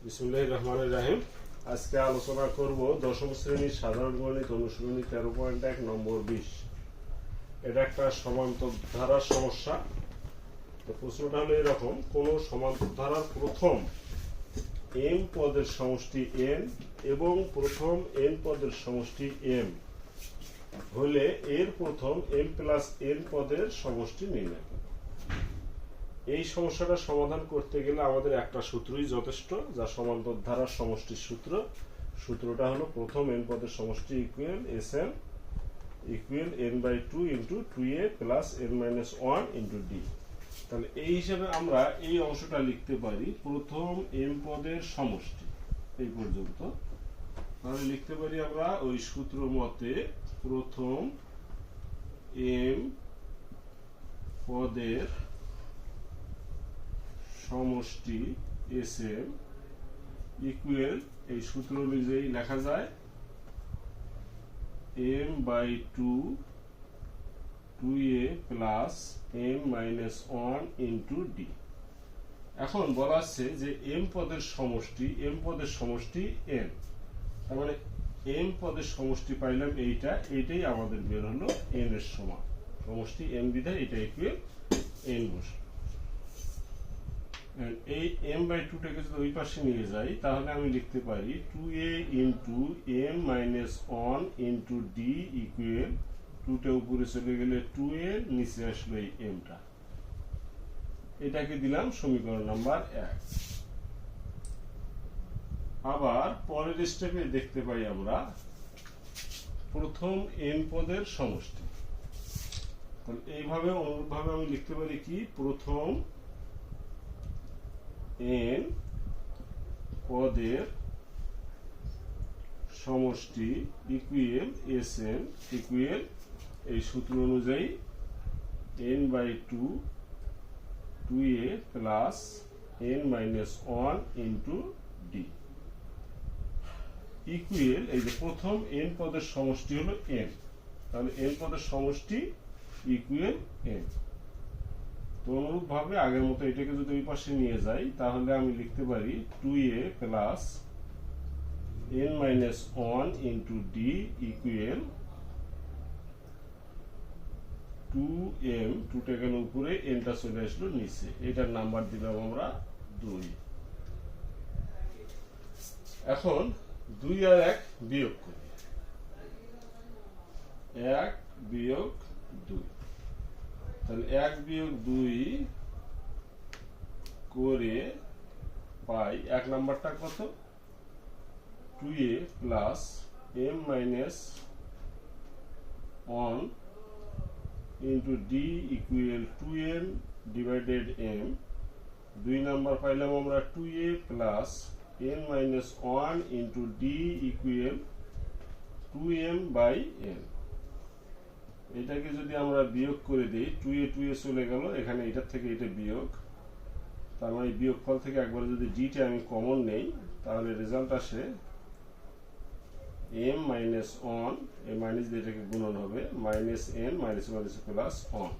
বিসমিল্লাহির রহমানির রহিম। আজকে আলোচনা করব দশম শ্রেণীর সাধারণ গণিত অনুশীলনী 13.1 নম্বর 20। এটা একটা সমান্তর ধারার সমস্যা। তো প্রশ্নটা হলো এরকম: কোন সমান্তর ধারার প্রথম m পদের সমষ্টি n এবং প্রথম n পদের সমষ্টি m হলে এর প্রথম m প্লাস n পদের সমষ্টি নির্ণয় করো। এই সমস্যাটা সমাধান করতে গেলে আমাদের একটা সূত্রই যথেষ্ট, যা সমান্তর ধারার সমষ্টির সূত্র। সূত্রটা হলো প্রথম n পদের সমষ্টি equal Sn equal n/2 into 2a plus n-1 into d। তাহলে এই হিসাবে আমরা এই অংশটা লিখতে পারি প্রথম m পদের সমষ্টি এই পর্যন্ত। তাহলে লিখতে পারি আমরা ওই সূত্র মতে প্রথম m পদের সমষ্টি Sn ইকুয়াল এই সূত্র অনুযায়ী লেখা যায় m/2 2a plus n-1 into d। এখন বলা আছে যে m পদের সমষ্টি n, তার মানে m পদের সমষ্টি পাইলাম এইটাই আমাদের বের হলো n এর সমান। সমষ্টি m বিধায় এটা ইকুয়াল n বসে। এই m/2 টাকে যদি ওই পাশে নিয়ে যাই তাহলে আমি লিখতে পারি 2a into m-1 into d equal 2টা উপরে চলে গেলে 2a, নিচে আসলো এই mটা। এটাকে দিলাম সমীকরণ নাম্বার 1। আবার পরের স্টেপে দেখতে পাই আমরা প্রথম n পদের সমষ্টি। তাহলে এইভাবে অনুরূপভাবে আমি লিখতে পারি কি প্রথম n পদের সমষ্টি ইকুয়াল Sn ইকুয়াল এই সূত্র অনুযায়ী n/2 2a plus n-1 into d equal এই যে প্রথম n পদের সমষ্টি হলো n। তাহলে n পদের সমষ্টি ইকুয়াল n। তো অনুরূপভাবে আগের মতো এটাকে যদি ওই পাশে নিয়ে যাই তাহলে আমি লিখতে পারি 2a plus n-1 into d equal 2m, 2টা গেল উপরে, nটা চলে আসলো নিচে। এটার নাম্বার দিলাম আমরা 2। এখন 2 আর 1 বিয়োগ করি, 1 বিয়োগ 2। তাহলে 1 বিয়োগ 2 করে পাই 1 নাম্বারটা কত 2a plus m-1 into d equal 2m divided m। 2 number পাইলাম আমরা 2a plus n-1 into d equal 2m/n। এটাকে যদি আমরা বিয়োগ করে দিই 2a চলে গেল, এখানে এটার থেকে এটা বিয়োগ, তার মানে বিয়োগফল থেকে একবার যদি d-টা আমি কমন নেই তাহলে রেজাল্ট আসে m-1, এই মাইনাস দিয়ে এটাকে গুণন হবে -n মাইনাস প্লাস 1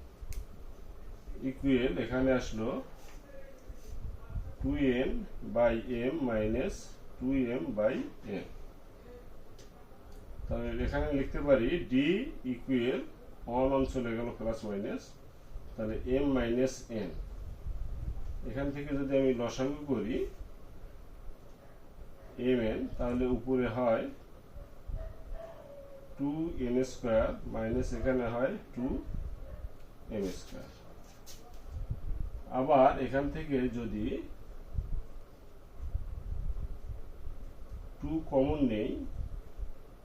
ইকুয়াল এখানে আসলো 2n/m মাইনাস 2m/n। তাহলে এখানে লিখতে পারি d ইকুয়াল 1 চলে গেল প্লাস মাইনাস, তাহলে m-n। এখান থেকে যদি আমি লসাগু করি mn তাহলে উপরে হয় 2n² মাইনাস এখানে হয় 2m²। আবার এখান থেকে যদি 2 কমন নেই,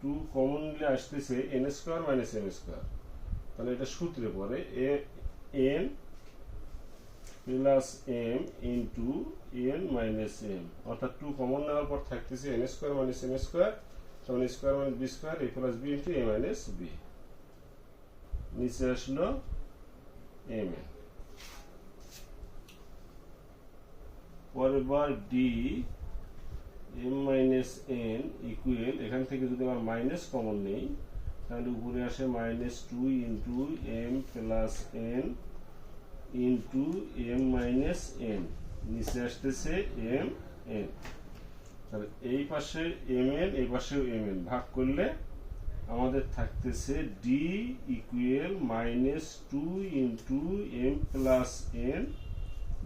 2 কমন নিলে আসতেছে n² মাইনাস m²। তাহলে এটা সূত্রে পড়ে n plus m into n minus m, অর্থাৎ 2 কমন নেওয়ার পর থাকতেছে n² মাইনাস m², তখন square minus B square a plus B into a minus B, নিচে আসলো m। পরের বার d m-n ইকুয়াল এখান থেকে যদি আমার মাইনাস কমন নেই তাহলে উপরে আসে -2 into m plus n into m minus n, নিচে আসতেছে m n। তাহলে এই পাশে mn, এই পাশেও mn, ভাগ করলে আমাদের থাকতেছে d equal -2 into m plus n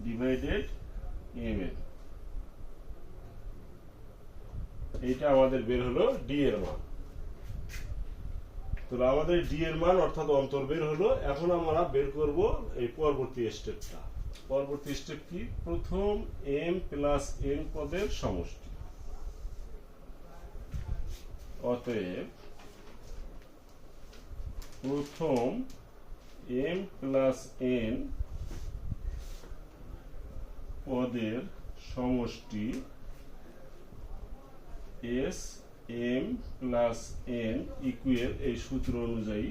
divided mn। এইটা আমাদের বের হলো d এর মান। তো আমাদের d এর মান অর্থাৎ অন্তর বের হলো। এখন আমরা বের করব এই পরবর্তী স্টেপটা। পরবর্তী স্টেপ কি? প্রথম m প্লাস n পদের সমষ্টি। অতএব প্রথম m প্লাস n পদের সমষ্টি s m plus n equal এই সূত্র অনুযায়ী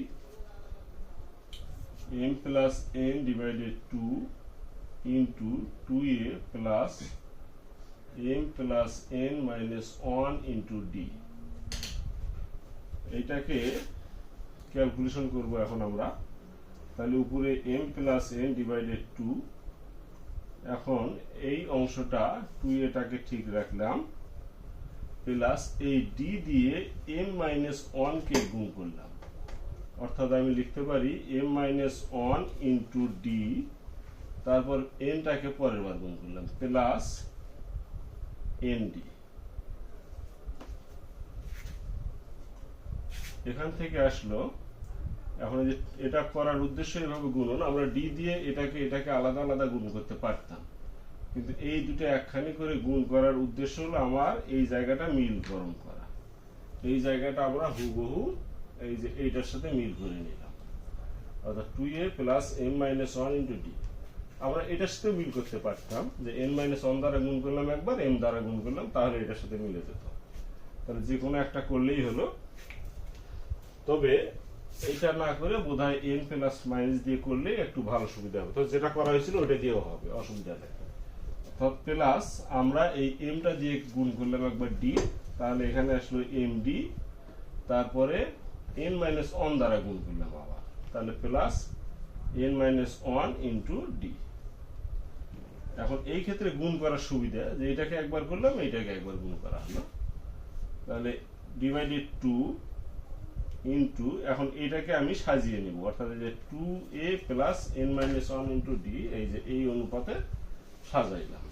m plus n divided 2 into 2a plus m plus n minus 1 into d। এইটাকে ক্যালকুলেশন করব এখন আমরা। তাহলে উপরে m প্লাস n ডিভাইডেড 2, এখন এই অংশটা 2এটাকে ঠিক রাখলাম, প্লাস এই d দিয়ে m মাইনাস 1 কে গুণ করলাম, অর্থাৎ আমি লিখতে পারি m মাইনাস 1 ইন্টু d, তারপর n টাকে পরের বার গুণ করলাম, প্লাস nd। এখান থেকে আসলো। এখন যে এটা করার উদ্দেশ্য এভাবে গুণন, আমরা d দিয়ে এটাকে আলাদা আলাদা গুণ করতে পারতাম, কিন্তু এই দুটো একখানি করে গুণ করার উদ্দেশ্য হলো আমার এই জায়গাটা মিলকরণ করা। এই জায়গাটা আমরা হুবহু এই যে এইটার সাথে মিল করে নিলাম, অর্থাৎ 2a plus m minus 1 into d। আমরা এটার সাথে মিল করতে পারতাম যে n মাইনাস 1 দ্বারা গুণ করলাম একবার, m দ্বারা গুণ করলাম, তাহলে এটার সাথে মিলে যেত। তাহলে যে কোনো একটা করলেই হলো। তবে এটা না করে বোধহয় n প্লাস মাইনাস দিয়ে করলে একটু ভালো সুবিধা হবে। তো যেটা করা হয়েছিল ওটা দিয়েও হবে, অসুবিধা নেই। অর্থাৎ প্লাস আমরা এই m টা দিয়ে গুণ করলাম একবার d, তাহলে এখানে আসলো md, তারপরে n মাইনাস 1 দ্বারা গুণ করলাম আবার, তাহলে plus n minus 1 into d। এখন এই ক্ষেত্রে গুণ করার সুবিধা যে এটাকে একবার করলাম, এইটাকে একবার গুণ করা হলো, তাহলে ডিভাইডেড 2 ইন্টু, এখন এটাকে আমি সাজিয়ে নিব, অর্থাৎ এই যে 2a plus n minus 1 into d, এই যে এই অনুপাতে সাজাইলাম,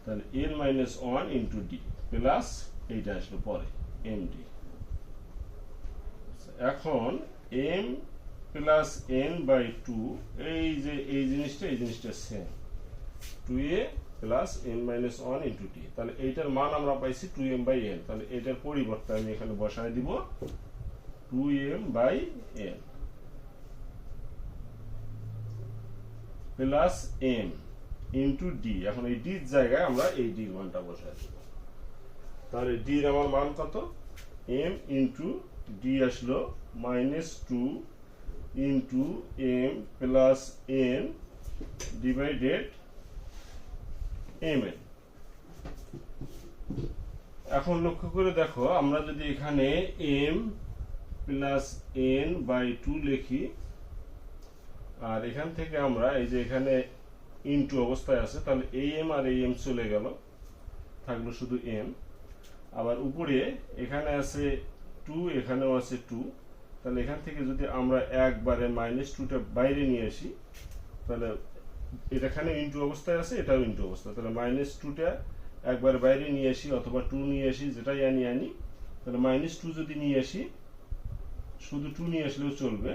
তাহলে n minus 1 into d plus এইটা আসলো পরে md। এখন m প্লাস n বাই 2, এই যে এই জিনিসটা same, 2a plus n minus 1 into d। তাহলে এইটার মান আমরা পাইছি 2m বাই n। তাহলে এটার পরিবর্তে আমি এখানে বসায় দিব 2m by n plus m into d। এখন এই d এর জায়গায় আমরা এই d মানটা বসায় দেব। তাহলে d এর আমার মান কত? m ইন্টু d আসলো -2 into m plus n divided mn। এখন লক্ষ্য করে দেখো, আমরা যদি এখানে m প্লাস n বাই 2 লিখি, আর এখান থেকে আমরা এই যে এখানে ইনটু অবস্থায় আছে, তাহলে এই m আর এই m চলে গেল, থাকলো শুধু m। আবার উপরে এখানে আছে 2, এখানেও আছে 2, তাহলে এখান থেকে যদি আমরা একবারে -2টা বাইরে নিয়ে আসি, তাহলে এখানে ইনটু অবস্থায় আছে, এটাও ইনটু অবস্থা, তাহলে -2টা একবার বাইরে নিয়ে আসি অথবা 2 নিয়ে আসি, যেটাই আনি, তাহলে -2 যদি নিয়ে আসি, শুধু 2 নিয়ে আসলেও চলবে,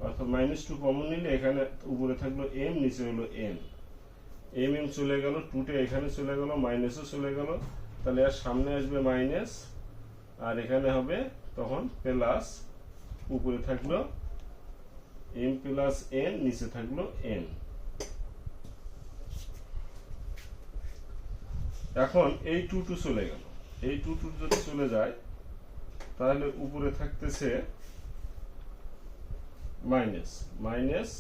অর্থাৎ -2 কমন নিলে এখানে উপরে থাকলো m, নিচে হলো n, m চলে গেল, 2টা এখানে চলে গেল, মাইনাসও চলে গেল, তাহলে আর সামনে আসবে মাইনাস, আর এখানে হবে তখন প্লাস, উপরে থাকলো m প্লাস n, নিচে থাকলো n। এখন এই 2 চলে গেল, এই 2 যদি চলে যায়, তাহলে উপরে থাকতেছে minus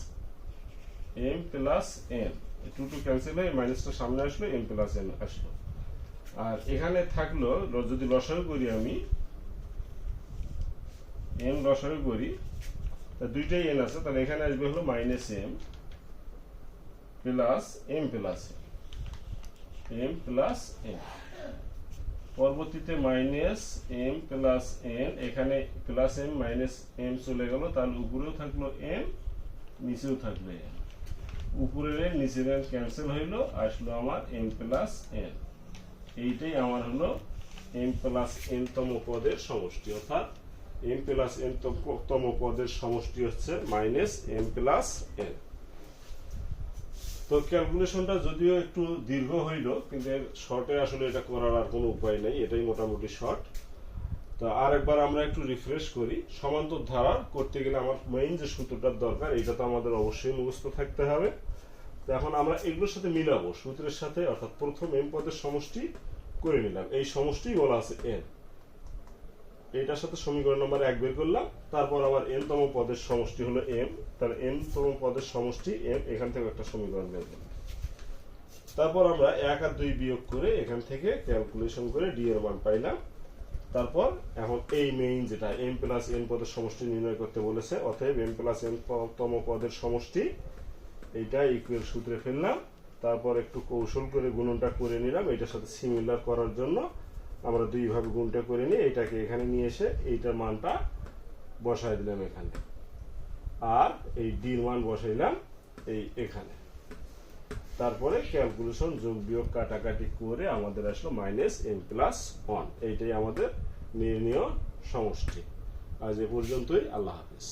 m plus n, 2 cancel হয়ে মাইনাসটা সামনে আসলো, m প্লাস n আসলো। আর এখানে থাকলো, যদি লসাগু করি আমি, m লসাগু করি, তা দুইটাই n আছে, তাহলে এখানে আসবে হলো -m plus m plus n, m plus n। পরবর্তীতে মাইনাস এম প্লাস এন, এখানে প্লাস এম মাইনাস এম চলে গেল, তাহলে উপরেও থাকলো এম, নিচেও থাকলো এম, উপরের এন নিচের এন ক্যান্সেল হইলো, আসলো আমার এম প্লাস এন। এইটাই আমার হলো এম প্লাস এন তম পদের সমষ্টি, অর্থাৎ এম প্লাস এন তম পদের সমষ্টি হচ্ছে মাইনাস এম প্লাস এন। তো ক্যালকুলেশনটা যদিও একটু দীর্ঘ হইল, কিন্তু শর্টে আসলে এটা করার আর কোনো উপায় নেই, এটাই মোটামুটি শর্ট। তো আরেকবার আমরা একটু রিফ্রেশ করি। সমান্তর ধারা করতে গেলে আমার মেইন যে সূত্রটার দরকার, এটা তো আমাদের অবশ্যই মুখস্থ থাকতে হবে। তো এখন আমরা এগুলোর সাথে মিলাবো সূত্রের সাথে, অর্থাৎ প্রথম এম পদের সমষ্টি করে নিলাম, এই সমষ্টি বলা আছে এন, এটার সাথে সমীকরণ নাম্বার 1 বের করলাম। তারপর আবার এন তম পদের সমষ্টি হলো এম, তাহলে এন তম পদের সমষ্টি এম, এখান থেকে একটা সমীকরণ বের করলাম। তারপর আমরা 1 আর 2 বিয়োগ করে এখান থেকে ক্যালকুলেশন করে ডি এর মান পাইলাম। তারপর এখন এই মেইন যেটা এম প্লাস এন পদের সমষ্টি নির্ণয় করতে বলেছে, অতএব এম প্লাস এন তম পদের সমষ্টি, এইটা ইকুয়াল সূত্রে ফেললাম। তারপর একটু কৌশল করে গুণনটা করে নিলাম, এটার সাথে সিমিলার করার জন্য আমরা দুই ভাবে গুণটা করে নিই, এটাকে এখানে নিয়ে এসে এইটার মানটা বসাই দিলাম এখানে, আর এই ডির মান বসাইলাম এই এখানে। তারপরে ক্যালকুলেশন যোগ বিয়োগ কাটাকাটি করে আমাদের আসলো মাইনাস এম প্লাস 1, এইটাই আমাদের নির্ণীয় সমষ্টি। আজ এ পর্যন্তই, আল্লাহ হাফেজ।